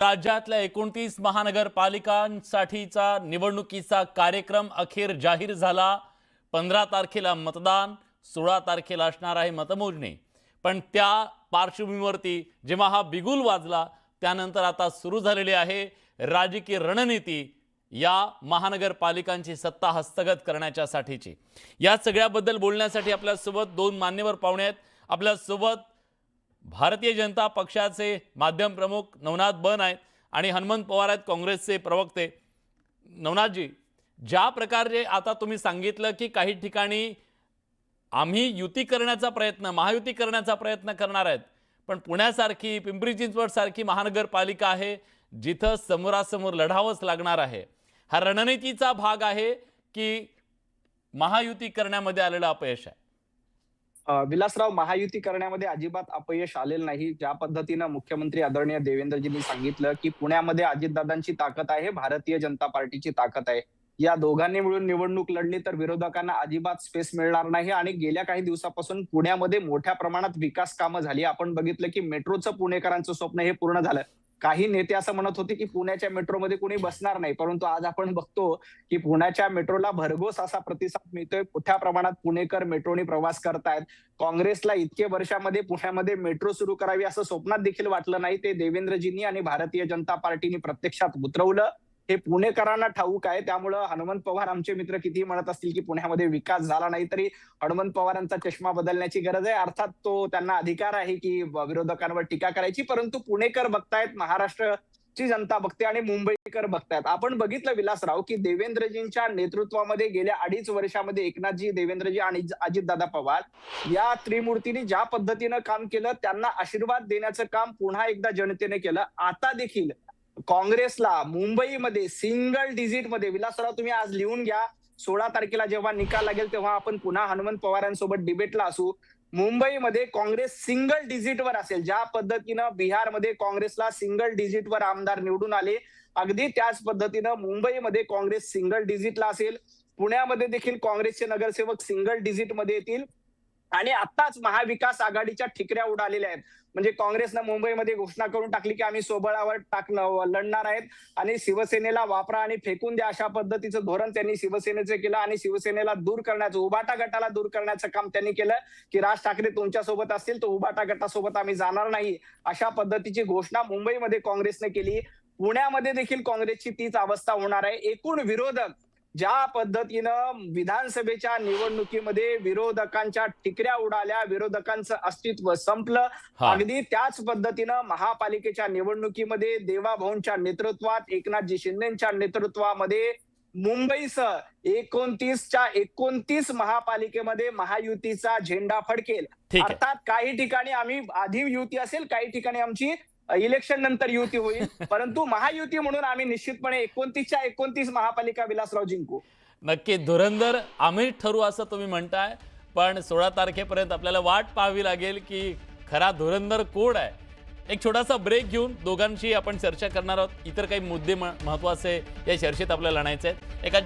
राज्यातल्या 29 महानगरपालिकांसाठीचा निवडणुकीचा कार्यक्रम अखेर जाहीर झाला। 15 तारखेला मतदान, 16 तारखेला असणार आहे मतमोजणी। पण त्या पार्श्वभूमीवरती जेव्हा हा बिगुल वाजला त्यानंतर आता सुरू झालेली आहे राजकीय रणनीती या महानगरपालिकांची सत्ता हस्तगत करण्याच्यासाठीची। या सगळ्याबद्दल बोलण्यासाठी आपल्या सोबत दोन मान्यवर पाहुणे आहेत। आपल्या सोबत भारतीय जनता पक्षाचे माध्यम प्रमुख नवनाथ बन आहेत आणि हनुमंत पवार आहेत काँग्रेसचे प्रवक्ते। नवनाथजी, ज्या प्रकारे आता तुम्ही सांगितलं की काही ठिकाणी आम्ही युती करण्याचा प्रयत्न, महायुती करण्याचा प्रयत्न करणार आहेत, पण पुण्यासारखी, पिंपरी चिंचवड सारखी महानगरपालिका आहे जिथं समोरासमोर लढावंच लागणार आहे। हा रणनीतीचा भाग आहे की महायुती करण्यामध्ये आलेलं अपयश आहे? विलासराव, महायुती करण्यामध्ये अजिबात अपयश आलेलं नाही। ज्या पद्धतीनं मुख्यमंत्री आदरणीय देवेंद्रजींनी सांगितलं की पुण्यामध्ये अजितदादांची ताकद आहे, भारतीय जनता पार्टीची ताकद आहे, या दोघांनी मिळून निवडणूक लढली तर विरोधकांना अजिबात स्पेस मिळणार नाही। आणि गेल्या काही दिवसापासून पुण्यामध्ये मोठ्या प्रमाणात विकास कामं झाली। आपण बघितलं की मेट्रोचं पुणेकरांचं स्वप्न हे पूर्ण झालं। काही नेते असं म्हणत होते की पुण्याच्या मेट्रोमध्ये कोणी बसणार नाही, परंतु आज आपण बघतो की पुण्याच्या मेट्रोला भरघोस असा प्रतिसाद मिळतोय। मोठ्या प्रमाणात पुणेकर मेट्रोने प्रवास करतायत। काँग्रेसला इतके वर्षामध्ये पुण्यामध्ये मेट्रो सुरू करावी असं स्वप्नात देखील वाटलं नाही, ते देवेंद्रजींनी आणि भारतीय जनता पार्टीने प्रत्यक्षात उतरवलं। हे पुणेकरांना ठाऊक आहे। त्यामुळं हनुमंत पवार आमचे मित्र कितीही म्हणत असतील की पुण्यामध्ये विकास झाला नाही, तरी हनुमंत पवारांचा चष्मा बदलण्याची गरज आहे। अर्थात तो त्यांना अधिकार आहे की विरोधकांवर टीका करायची, परंतु पुणेकर बघतायत, महाराष्ट्राची जनता बघते आणि मुंबईकर बघतायत। आपण बघितलं विलासराव की देवेंद्रजींच्या नेतृत्वामध्ये गेल्या 2.5 वर्षामध्ये एकनाथजी, देवेंद्रजी आणि अजितदादा पवार या त्रिमूर्तींनी ज्या पद्धतीनं काम केलं, त्यांना आशीर्वाद देण्याचं काम पुन्हा एकदा जनतेने केलं। आता देखील काँग्रेसला मुंबईमध्ये सिंगल डिजिट मध्ये, विलासराव तुम्ही आज लिहून घ्या, 16 तारखेला जेव्हा निकाल लागेल तेव्हा आपण पुन्हा हनुमंत पवारांसोबत डिबेटला असू। मुंबईमध्ये काँग्रेस सिंगल डिजिटवर असेल, ज्या पद्धतीनं बिहारमध्ये काँग्रेसला सिंगल डिजिटवर आमदार निवडून आले, अगदी त्याच पद्धतीनं मुंबईमध्ये काँग्रेस सिंगल डिजिटला असेल। पुण्यामध्ये देखील काँग्रेसचे नगरसेवक सिंगल डिजिटमध्ये येतील। आणि आताच महाविकास आघाडीच्या ठिकऱ्या उडालेल्या आहेत। म्हणजे काँग्रेसनं मुंबईमध्ये घोषणा करून टाकली की आम्ही सोबळावर लढणार आहेत आणि शिवसेनेला वापरा आणि फेकून द्या, अशा पद्धतीचं धोरण त्यांनी शिवसेनेचं केलं। आणि शिवसेनेला दूर करण्याचं, उभाटा गटाला दूर करण्याचं काम त्यांनी केलं की राज ठाकरे तुमच्या सोबत असतील तर उभाटा गटासोबत आम्ही जाणार नाही, अशा पद्धतीची घोषणा मुंबईमध्ये काँग्रेसने केली। पुण्यामध्ये देखील काँग्रेसची तीच अवस्था होणार आहे। एकूण विरोधक ज्या पद्धतीनं विधानसभेच्या निवडणुकीमध्ये विरोधकांच्या टिकऱ्या उडाल्या, विरोधकांचं अस्तित्व संपलं, अगदी त्याच पद्धतीनं महापालिकेच्या निवडणुकीमध्ये देवाभाऊंच्या नेतृत्वात, एकनाथजी शिंदेच्या नेतृत्वामध्ये मुंबईसह 29च्या 29 महापालिकेमध्ये महायुतीचा झेंडा फडकेल। अर्थात काही ठिकाणी आम्ही आधी युती असेल, काही ठिकाणी आमची इलेक्शन नंतर युती होईल, परंतु महायुती म्हणून आम्ही निश्चितपणे 29च्या 29 महापालिका विलासराव जिंकू। नक्की धुरंधर आम्ही ठरू असं तुम्ही म्हणताय, पण 16 तारखेपर्यंत आपल्याला वाट पाहावी लागेल की खरा धुरंधर कोण आहे। एक छोटासा ब्रेक घेऊन दोघांशी आपण चर्चा करणार आहोत। इतर काही मुद्दे महत्त्वाचे या चर्चेत आपल्याला आणायचे आहेत। एका